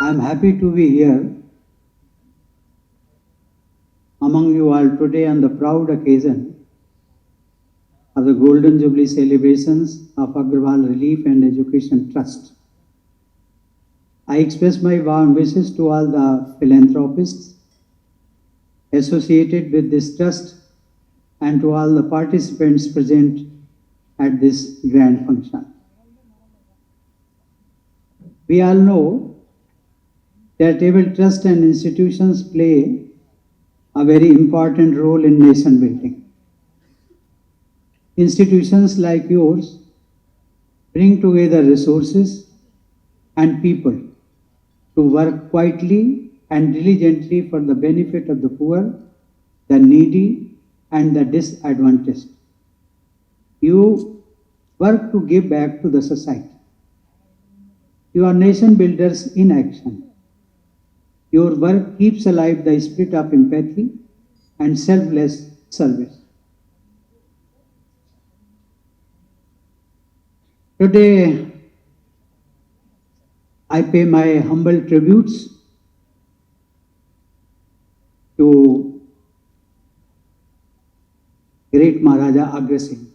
I'm happy to be here among you all today on the proud occasion of the Golden Jubilee celebrations of Agarwal Relief and Education Trust. I express my warm wishes to all the philanthropists associated with this trust and to all the participants present at this grand function. We all know that charitable trusts and institutions play a very important role in nation building. Institutions like yours bring together resources and people to work quietly and diligently for the benefit of the poor, the needy, and the disadvantaged. You work to give back to the society. You are nation builders in action. Your work keeps alive the spirit of empathy and selfless service. Today, I pay my humble tributes to great Maharaja Agarwal.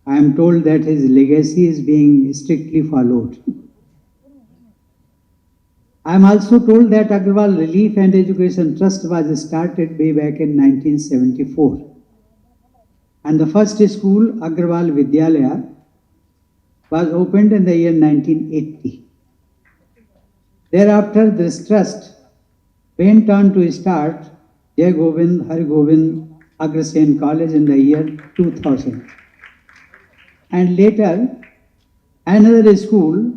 I am told that his legacy is being strictly followed. I am also told that Agarwal Relief and Education Trust was started way back in 1974. And the first school, Agarwal Vidyalaya, was opened in the year 1980. Thereafter, this trust went on to start Jai Govind, Hari Govind Agrasen College in the year 2000. And later, another school,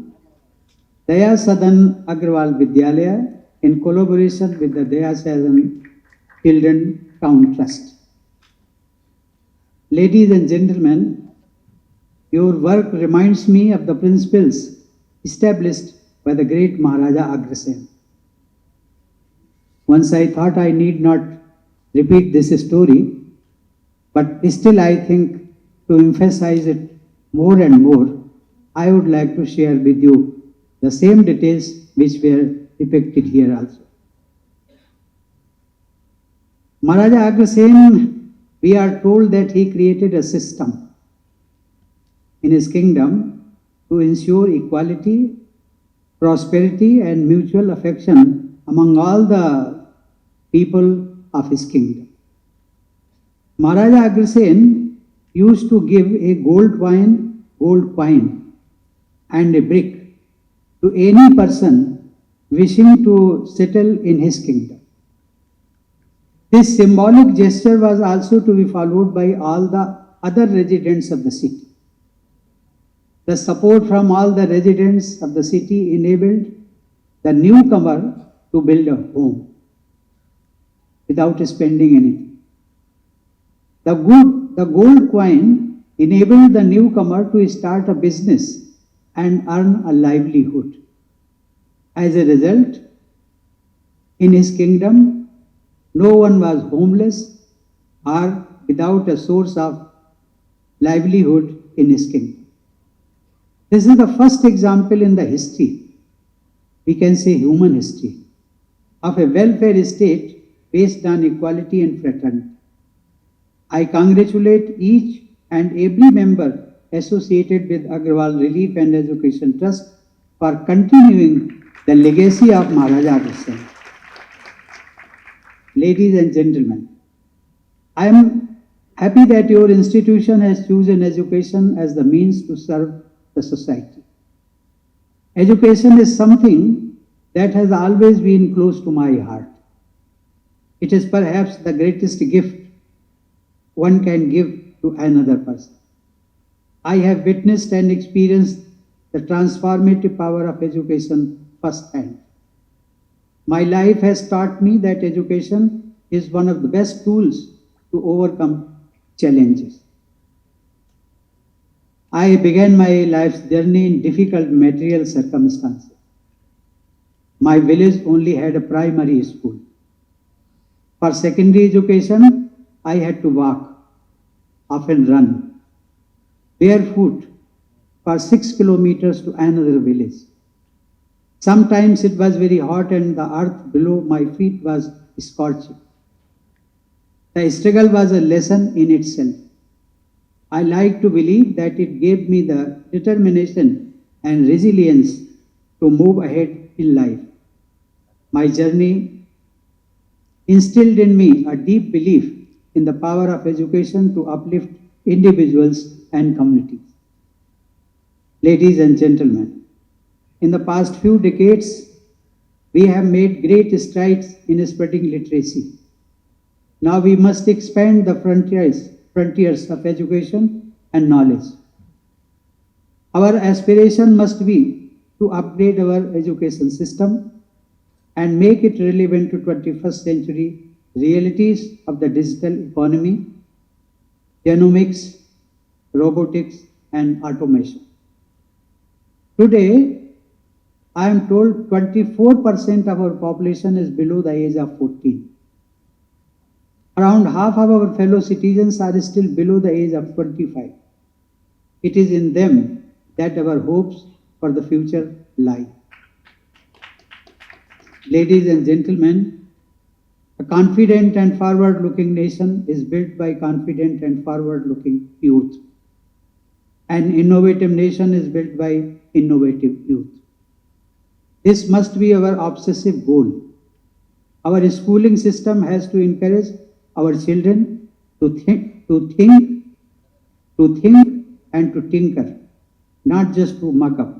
Daya Sadan Agarwal Vidyalaya, in collaboration with the Daya Sadan Children Town Trust. Ladies and gentlemen, your work reminds me of the principles established by the great Maharaja Agarwal. Once I thought I need not repeat this story, but still I think to emphasize it more and more, I would like to share with you the same details which were depicted here also. Maharaja Agarwal, we are told that he created a system in his kingdom to ensure equality, prosperity and mutual affection among all the people of his kingdom. Maharaja Agarwal used to give a gold coin and a brick to any person wishing to settle in his kingdom. This symbolic gesture was also to be followed by all the other residents of the city. The support from all the residents of the city enabled the newcomer to build a home without spending anything. The gold coin enabled the newcomer to start a business and earn a livelihood. As a result, in his kingdom, no one was homeless or without a source of livelihood in his kingdom. This is the first example in the history, we can say human history, of a welfare state based on equality and fraternity. I congratulate each and every member associated with Agarwal Relief and Education Trust for continuing the legacy of Maharaja Agarwal. Ladies and gentlemen, I am happy that your institution has chosen education as the means to serve the society. Education is something that has always been close to my heart. It is perhaps the greatest gift one can give to another person. I have witnessed and experienced the transformative power of education firsthand. My life has taught me that education is one of the best tools to overcome challenges. I began my life's journey in difficult material circumstances. My village only had a primary school. For secondary education, I had to walk, often run, barefoot for 6 kilometers to another village. Sometimes it was very hot and the earth below my feet was scorching. The struggle was a lesson in itself. I like to believe that it gave me the determination and resilience to move ahead in life. My journey instilled in me a deep belief in the power of education to uplift individuals and communities. Ladies and gentlemen, in the past few decades, we have made great strides in spreading literacy. Now we must expand the frontiers of education and knowledge. Our aspiration must be to upgrade our education system and make it relevant to 21st century realities of the digital economy, genomics, robotics, and automation. Today, I am told 24% of our population is below the age of 14. Around half of our fellow citizens are still below the age of 25. It is in them that our hopes for the future lie. Ladies and gentlemen, a confident and forward-looking nation is built by confident and forward-looking youth. An innovative nation is built by innovative youth. This must be our obsessive goal. Our schooling system has to encourage our children to think, and to tinker, not just to muck up,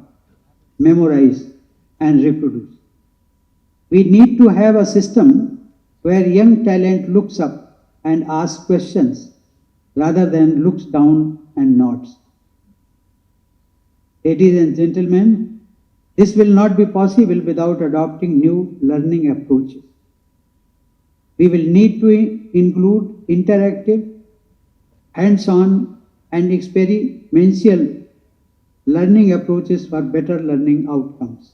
memorize, and reproduce. We need to have a system where young talent looks up and asks questions rather than looks down and nods. Ladies and gentlemen, this will not be possible without adopting new learning approaches. We will need to include interactive, hands-on, and experiential learning approaches for better learning outcomes.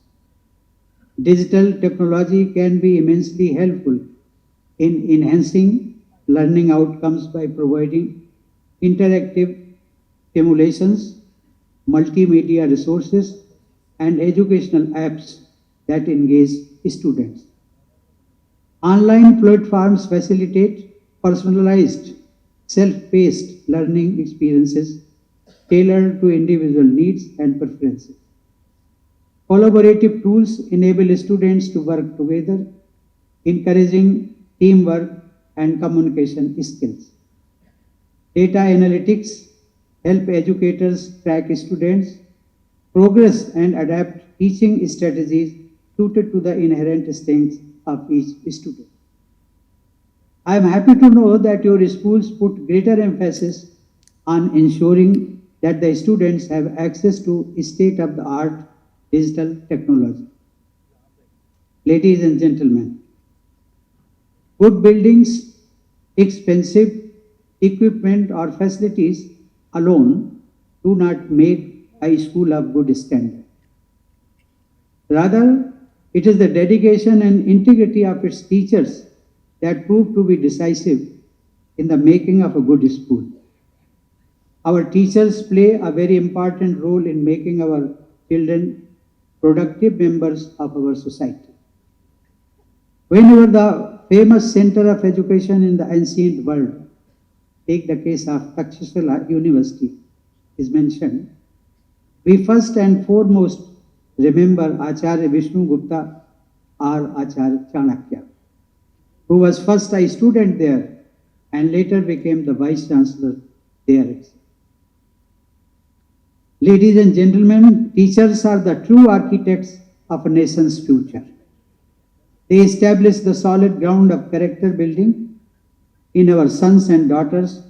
Digital technology can be immensely helpful in enhancing learning outcomes by providing interactive simulations, multimedia resources, and educational apps that engage students. Online platforms facilitate personalized, self-paced learning experiences tailored to individual needs and preferences. Collaborative tools enable students to work together, encouraging teamwork and communication skills. Data analytics help educators track students' progress and adapt teaching strategies suited to the inherent strengths of each student. I am happy to know that your schools put greater emphasis on ensuring that the students have access to state-of-the-art digital technology. Ladies and gentlemen, good buildings, expensive equipment or facilities alone do not make a school of good standard. Rather, it is the dedication and integrity of its teachers that prove to be decisive in the making of a good school. Our teachers play a very important role in making our children productive members of our society. Whenever the famous center of education in the ancient world, take the case of Takshashila University, is mentioned, we first and foremost remember Acharya Vishnu Gupta or Acharya Chanakya, who was first a student there and later became the vice chancellor there. Ladies and gentlemen, teachers are the true architects of a nation's future. They establish the solid ground of character building in our sons and daughters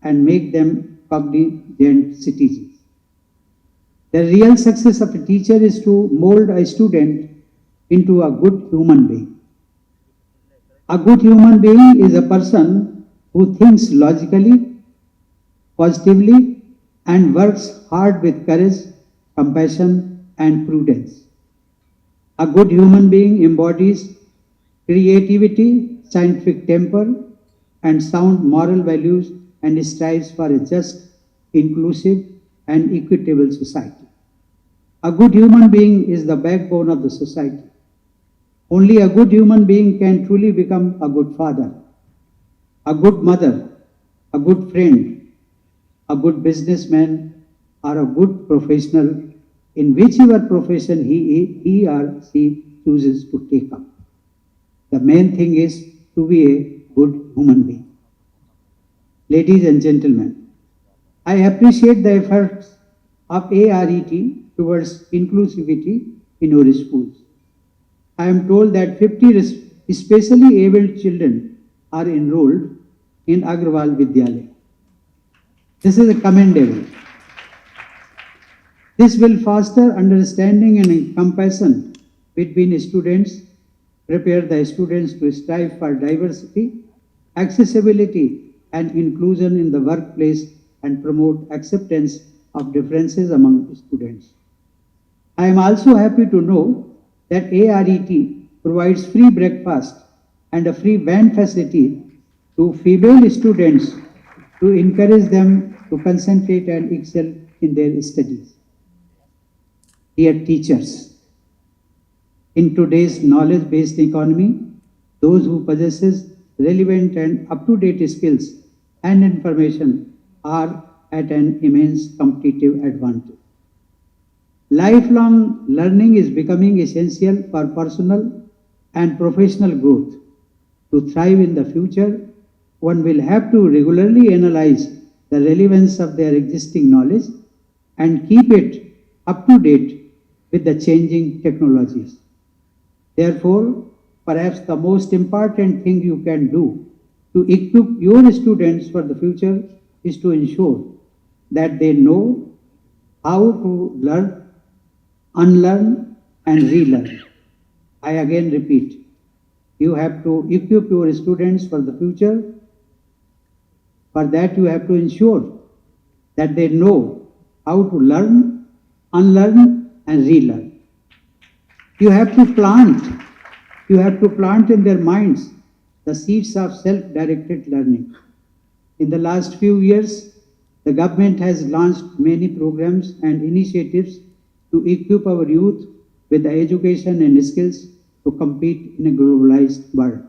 and make them cognizant citizens. The real success of a teacher is to mold a student into a good human being. A good human being is a person who thinks logically, positively, and works hard with courage, compassion, and prudence. A good human being embodies creativity, scientific temper, and sound moral values and strives for a just, inclusive, and equitable society. A good human being is the backbone of the society. Only a good human being can truly become a good father, a good mother, a good friend, a good businessman, or a good professional in whichever profession he or she chooses to take up. The main thing is to be a good human being. Ladies and gentlemen, I appreciate the efforts of ARET towards inclusivity in your schools. I am told that 50 especially abled children are enrolled in Agarwal Vidyalaya. This is commendable. This will foster understanding and compassion between students, prepare the students to strive for diversity, accessibility, and inclusion in the workplace, and promote acceptance of differences among students. I am also happy to know that ARET provides free breakfast and a free van facility to female students to encourage them to concentrate and excel in their studies. Dear teachers, in today's knowledge-based economy, those who possess relevant and up-to-date skills and information are at an immense competitive advantage. Lifelong learning is becoming essential for personal and professional growth. To thrive in the future, one will have to regularly analyze the relevance of their existing knowledge and keep it up to date with the changing technologies. Therefore, perhaps the most important thing you can do to equip your students for the future is to ensure that they know how to learn, unlearn, and relearn. I again repeat, you have to equip your students for the future. For that, you have to ensure that they know how to learn, unlearn, and relearn. You have to plant in their minds the seeds of self-directed learning. In the last few years, the government has launched many programs and initiatives to equip our youth with the education and skills to compete in a globalized world.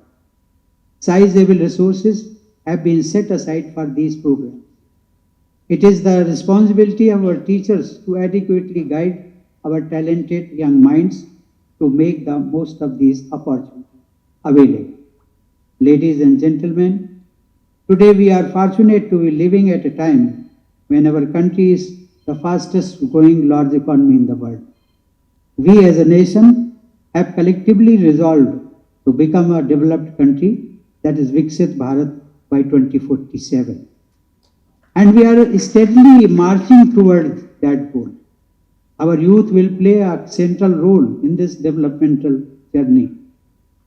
Sizable resources have been set aside for these programs. It is the responsibility of our teachers to adequately guide our talented young minds to make the most of these opportunities available. Ladies and gentlemen, today we are fortunate to be living at a time when our country is the fastest growing large economy in the world. We as a nation have collectively resolved to become a developed country, that is Viksit Bharat, by 2047. And we are steadily marching towards that goal. Our youth will play a central role in this developmental journey.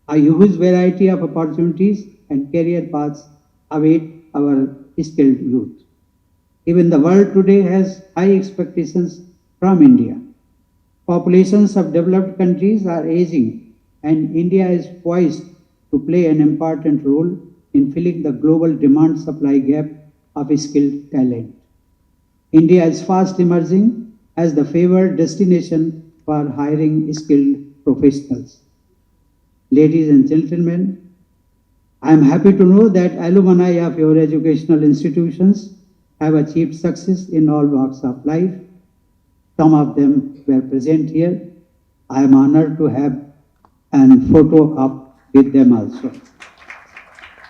A huge variety of opportunities and career paths await our skilled youth. Even the world today has high expectations from India. Populations of developed countries are aging, and India is poised to play an important role in filling the global demand-supply gap of skilled talent. India is fast emerging as the favored destination for hiring skilled professionals. Ladies and gentlemen, I am happy to know that alumni of your educational institutions have achieved success in all walks of life. Some of them were present here. I am honored to have a photo up with them also.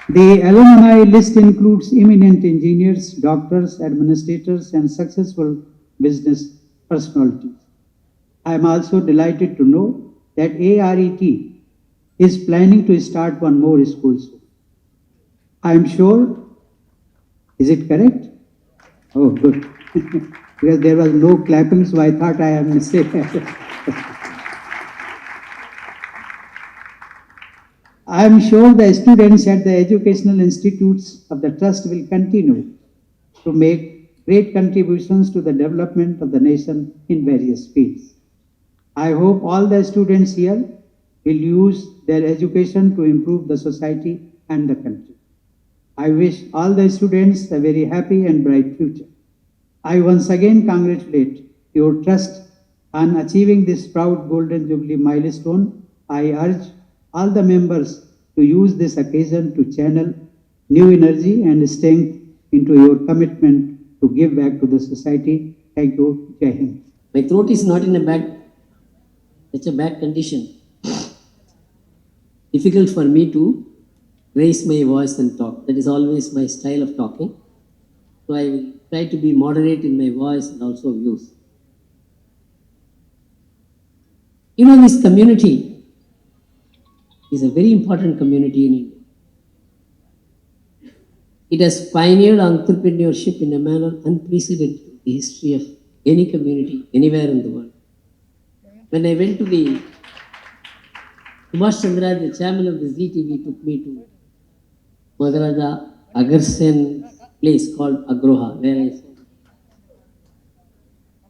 The alumni list includes eminent engineers, doctors, administrators, and successful business personalities. I am also delighted to know that ARET is planning to start one more school soon. I am sure, is it correct? Oh, good. Because there was no clapping, so I thought I am mistaken. I am sure the students at the educational institutes of the Trust will continue to make great contributions to the development of the nation in various fields. I hope all the students here will use their education to improve the society and the country. I wish all the students a very happy and bright future. I once again congratulate your trust on achieving this proud Golden Jubilee milestone. I urge all the members to use this occasion to channel new energy and strength into your commitment to give back to the society. Thank you. Jai Hind. My throat is not in such a bad condition. Difficult for me to raise my voice and talk. That is always my style of talking. So I will try to be moderate in my voice and also views. You know, this community is a very important community in India. It has pioneered entrepreneurship in a manner unprecedented in the history of any community anywhere in the world. When I went to the Subhash Chandra, the chairman of the ZTV, took me to Maharaja Agarsen's place called Agarwal, where I saw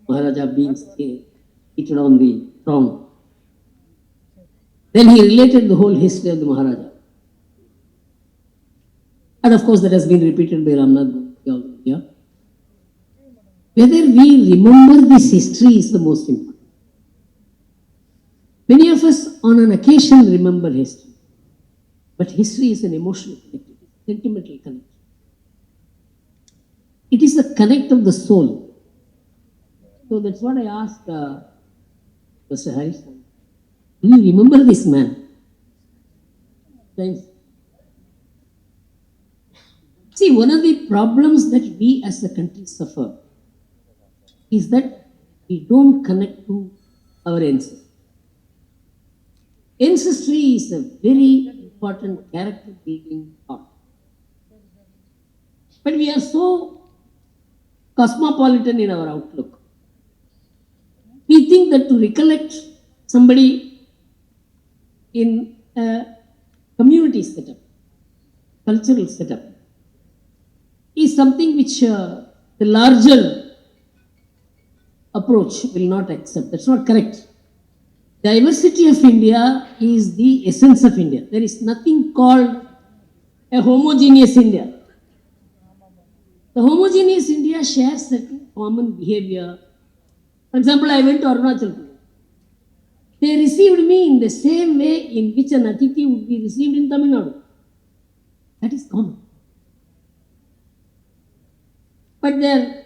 Maharaja being seated on the throne. Then he related the whole history of the Maharaja. And of course, that has been repeated by Nath Kovind here. Whether we remember this history is the most important. Many of us on an occasion remember history, but history is an emotional connection, sentimental connection. It is the connect of the soul. So that's what I asked Mr. Harish. Do you remember this man? Thanks. See, one of the problems that we as a country suffer is that we don't connect to our ancestors. Ancestry is a very important character building part. But we are so cosmopolitan in our outlook. We think that to recollect somebody in a community setup, cultural setup, is something which the larger approach will not accept. That's not correct. Diversity of India is the essence of India. There is nothing called a homogeneous India. The homogeneous India shares certain common behavior. For example, I went to Arunachal Pradesh. They received me in the same way in which an Atithi would be received in Tamil Nadu. That is common. But their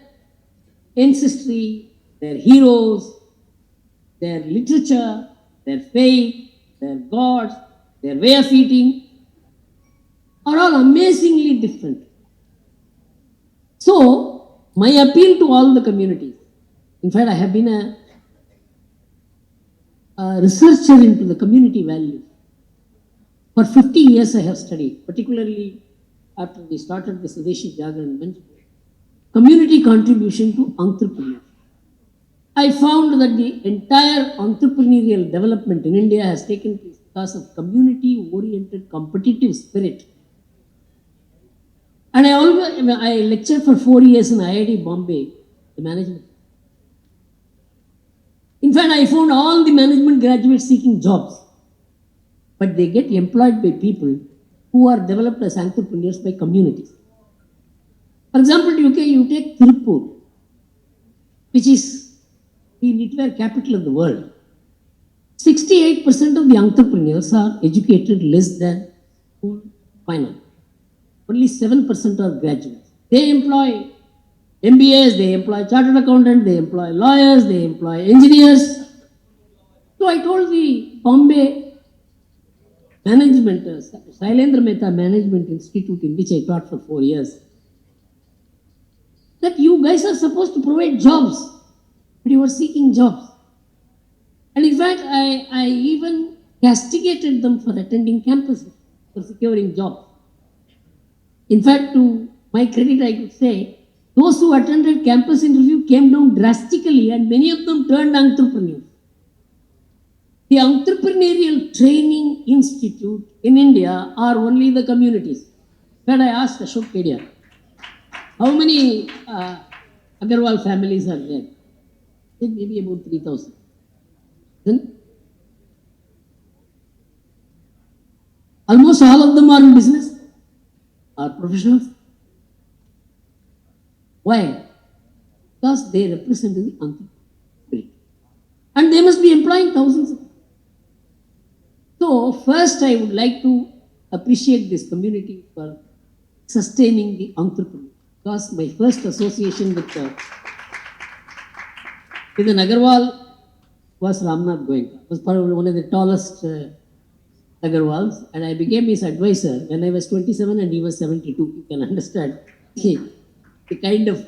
ancestry, their heroes, their literature, their faith, their gods, their way of eating are all amazingly different. So, my appeal to all the communities, in fact, I have been a researcher into the community values. For 50 years I have studied, particularly after we started the Swadeshi Jagran Men's Group, community contribution to entrepreneurship. I found that the entire entrepreneurial development in India has taken place because of community-oriented competitive spirit. And I lectured for 4 years in IIT Bombay, the management. In fact, I found all the management graduates seeking jobs, but they get employed by people who are developed as entrepreneurs by communities. For example, you take Tirupur, which is the knitwear capital of the world. 68% of the entrepreneurs are educated less than school final. Only 7% are graduates. They employ MBAs, they employ chartered accountants, they employ lawyers, they employ engineers. So I told the Bombay management, Shailendra Mehta Management Institute, in which I taught for 4 years, that you guys are supposed to provide jobs, but you are seeking jobs. And in fact, I even castigated them for attending campuses, for securing jobs. In fact, to my credit, I could say, those who attended campus interview came down drastically and many of them turned entrepreneurs. The entrepreneurial training institute in India are only the communities. But I asked Ashok Kedia, how many Agarwal families are there? I think maybe about 3,000. Then almost all of them are in business, are professionals. Why? because they represent the entrepreneurial spirit. And they must be employing thousands of people. So first I would like to appreciate this community for sustaining the entrepreneur. Because my first association with an Agarwal was Nath Kovind. Was probably one of the tallest Agarwals, and I became his advisor when I was 27 and he was 72. You can understand the kind of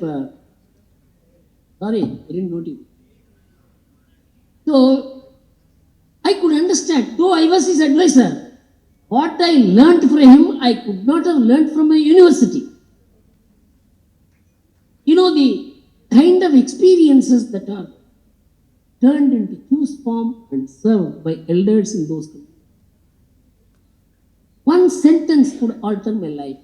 sorry, I didn't note you. So I could understand, though I was his advisor, what I learnt from him, I could not have learnt from a university. You know, the kind of experiences that are turned into juice form and served by elders in those communities. One sentence could alter my life.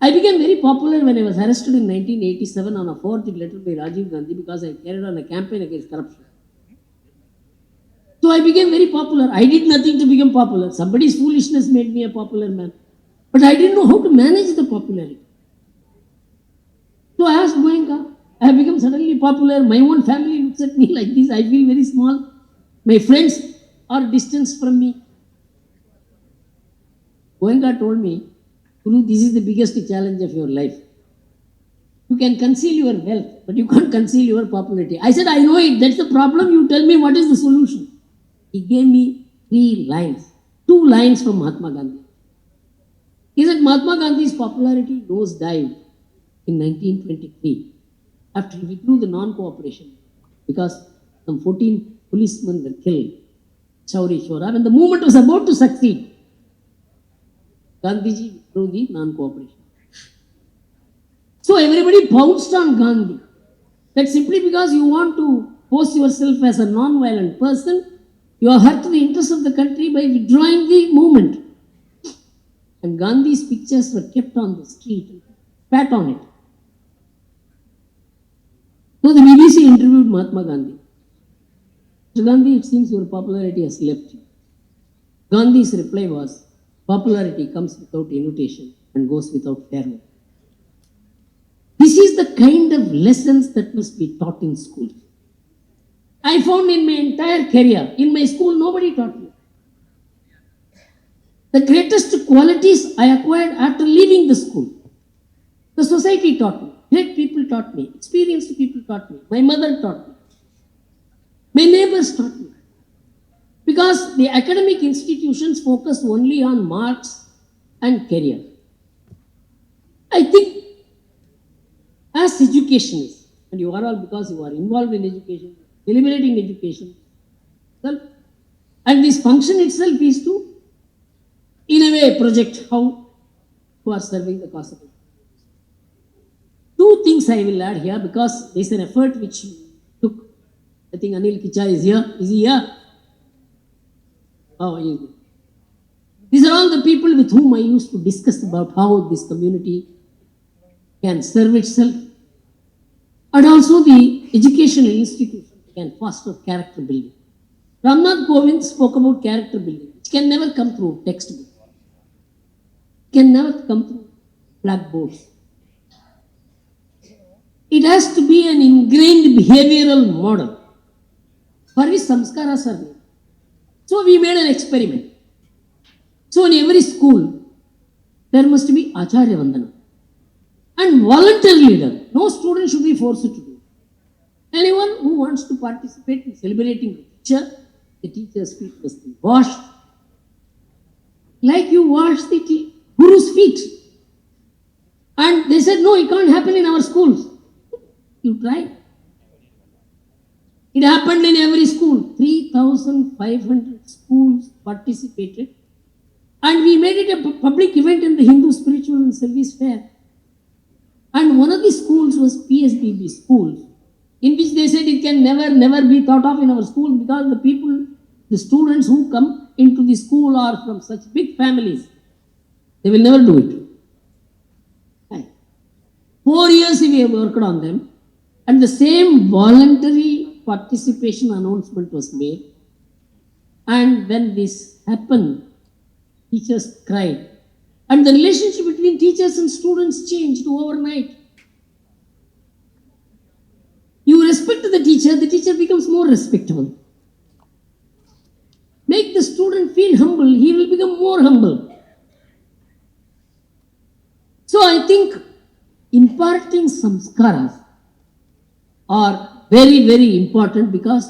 I became very popular when I was arrested in 1987 on a forged letter by Rajiv Gandhi because I carried on a campaign against corruption. So I became very popular. I did nothing to become popular. Somebody's foolishness made me a popular man. But I didn't know how to manage the popularity. So I asked Goenka, I have become suddenly popular. My own family looks at me like this. I feel very small. My friends are distanced from me. Goenka told me, Guru, this is the biggest challenge of your life. You can conceal your wealth, but you can't conceal your popularity. I said, I know it. That's the problem. You tell me what is the solution. He gave me 3 lines. 2 lines from Mahatma Gandhi. He said, Mahatma Gandhi's popularity nosedived in 1923 after he withdrew the non-cooperation because some 14 policemen were killed. Chauri Shora, when the movement was about to succeed, Gandhiji withdrew the non-cooperation. So everybody pounced on Gandhi. That simply because you want to pose yourself as a non-violent person, you have hurt the interests of the country by withdrawing the movement. And Gandhi's pictures were kept on the street and spat on it. So the BBC interviewed Mahatma Gandhi. Mr. Gandhi, it seems your popularity has left you. Gandhi's reply was, popularity comes without invitation and goes without farewell. This is the kind of lessons that must be taught in school. I found in my entire career, in my school, nobody taught me. The greatest qualities I acquired after leaving the school. The society taught me. Great people taught me. Experienced people taught me. My mother taught me. My neighbors taught me. Because the academic institutions focus only on marks and career. I think as educationists, and you are all because you are involved in education, deliberating education, and this function itself is to, in a way, project how you are serving the cause of it. 2 things I will add here because there is an effort which took. I think Anil Kicha is here. Is he here? Oh, he is here. These are all the people with whom I used to discuss about how this community can serve itself, and also the educational institution can foster character building. Nath Kovind spoke about character building, which can never come through textbook, can never come through blackboards. It has to be an ingrained behavioral model for which samskaras are made. So we made an experiment. So in every school, there must be Acharya Vandana and volunteer leader. No student should be forced to do. Anyone who wants to participate in celebrating the teacher's feet must be washed like you wash the Guru's feet. And they said, no, it can't happen in our schools. You try. It happened in every school. 3,500 schools participated. And we made it a public event in the Hindu Spiritual and Service Fair. And one of the schools was PSBB school, in which they said it can never be thought of in our school because the students who come into the school are from such big families. They will never do it. 4 years we have worked on them. And the same voluntary participation announcement was made. And when this happened, teachers cried. And the relationship between teachers and students changed overnight. You respect the teacher becomes more respectable. Make the student feel humble, he will become more humble. So I think imparting samskaras are very, very important, because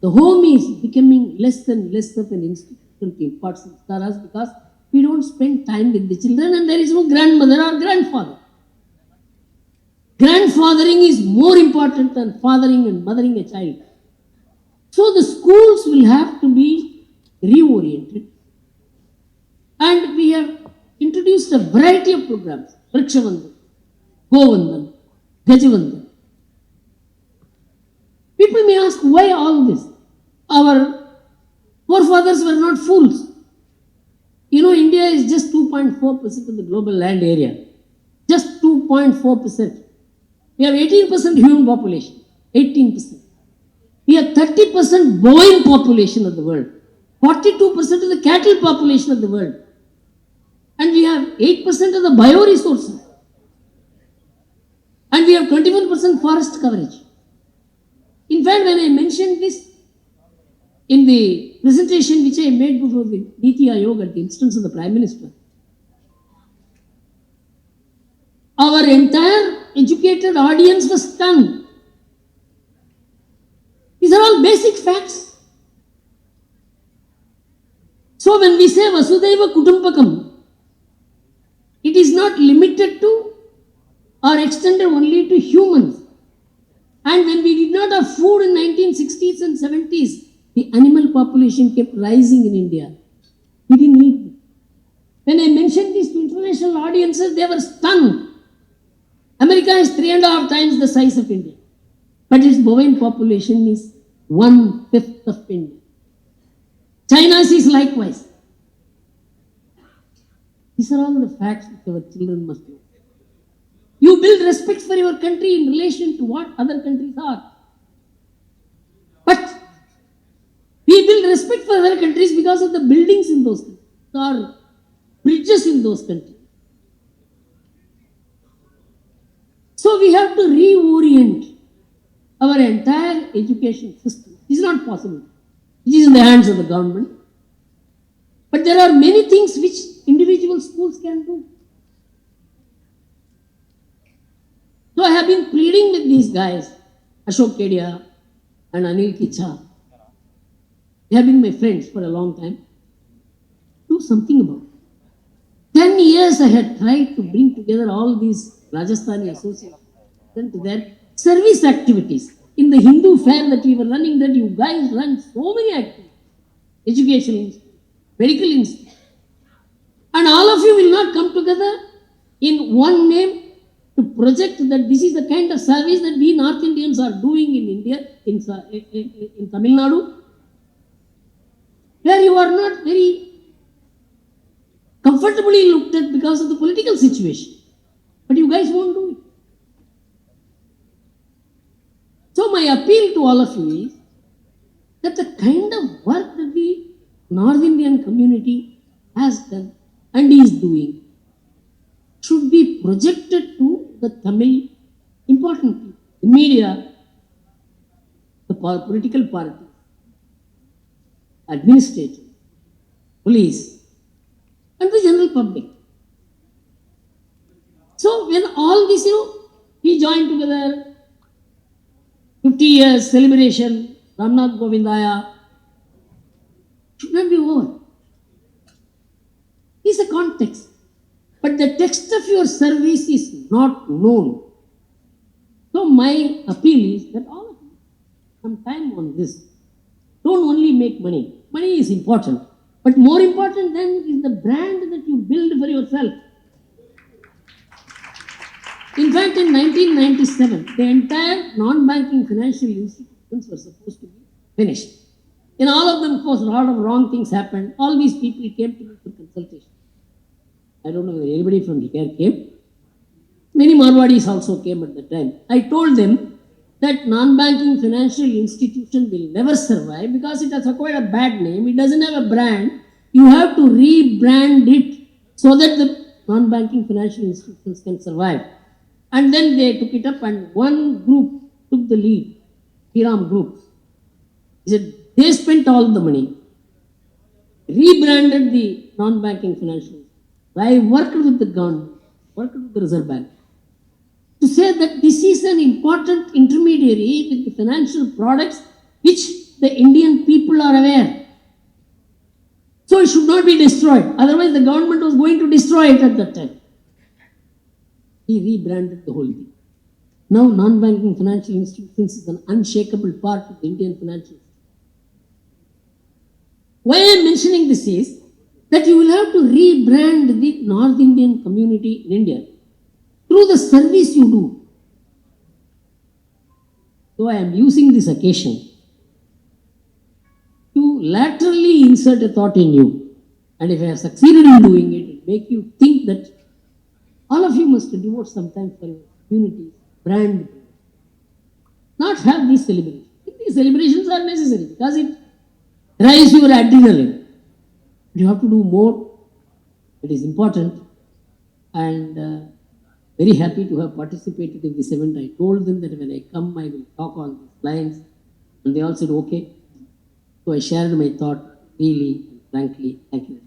the home is becoming less and less of an institution to impart samskaras, because we don't spend time with the children and there is no grandmother or grandfather. Grandfathering is more important than fathering and mothering a child. So the schools will have to be reoriented. And we have introduced a variety of programs. Vrikshavandhan, Govandhan, Gajavandhan. People may ask, why all this? Our forefathers were not fools. You know, India is just 2.4% of the global land area. Just 2.4%. We have 18% human population. 18%. We have 30% bovine population of the world. 42% of the cattle population of the world. And we have 8% of the bioresources. And we have 21% forest coverage. In fact, when I mentioned this in the presentation which I made before the Niti Aayog at the instance of the Prime Minister, our entire educated audience was stunned. These are all basic facts. So when we say Vasudhaiva Kutumbakam, it is not limited to or extended only to humans. And when we did not have food in 1960s and 70s, the animal population kept rising in India. We didn't eat them. When I mentioned this to international audiences, they were stunned. America is 3.5 times the size of India, but its bovine population is 1/5 of India. China's is likewise. These are all the facts which our children must know. You build respect for your country in relation to what other countries are. But we build respect for other countries because of the buildings in those countries, or bridges in those countries. So we have to reorient our entire education system. It is not possible. It is in the hands of the government. But there are many things which individual schools can do. So I have been pleading with these guys, Ashok Kedia and Anil Kicha. They have been my friends for a long time. Do something about it. 10 years I had tried to bring together all these Rajasthani associations to their service activities. In the Hindu fair that we were running, that you guys run so many activities. Education institute, medical institute. And all of you will not come together in one name to project that this is the kind of service that we North Indians are doing in India, in Tamil Nadu, where you are not very comfortably looked at because of the political situation. But you guys won't do it. So my appeal to all of you is that the kind of work that the North Indian community has done and is doing should be projected to the Tamil important people, the media, the political parties, administrators, police, and the general public. So when all this, we join together, 50 years celebration, Nath Kovind should not be over. It's a context. But the text of your service is not known. So my appeal is that all of you, some time on this. Don't only make money. Money is important. But more important than is the brand that you build for yourself. In fact, in 1997, the entire non-banking financial institutions were supposed to be finished. In all of them, of course, a lot of wrong things happened. All these people came to me for consultation. I don't know whether anybody from here came. Many Marwadis also came at the time. I told them that non-banking financial institution will never survive because it has acquired a bad name. It doesn't have a brand. You have to rebrand it so that the non-banking financial institutions can survive. And then they took it up, and one group took the lead, Hiram Group. He said they spent all the money, rebranded the non-banking financial. I worked with the government, worked with the Reserve Bank to say that this is an important intermediary with the financial products which the Indian people are aware. So it should not be destroyed. Otherwise, the government was going to destroy it at that time. He rebranded the whole thing. Now, non-banking financial institutions is an unshakable part of the Indian financial system. Why I am mentioning this is that you will have to rebrand the North Indian community in India through the service you do. So I am using this occasion to laterally insert a thought in you. And if I have succeeded in doing it, it will make you think that all of you must devote some time for your community, brand, not have these celebrations. These celebrations are necessary because it drives your adrenaline. You have to do more. It is important. And very happy to have participated in this event. I told them that when I come, I will talk on these lines. And they all said, okay. So I shared my thought freely and frankly. Thank you.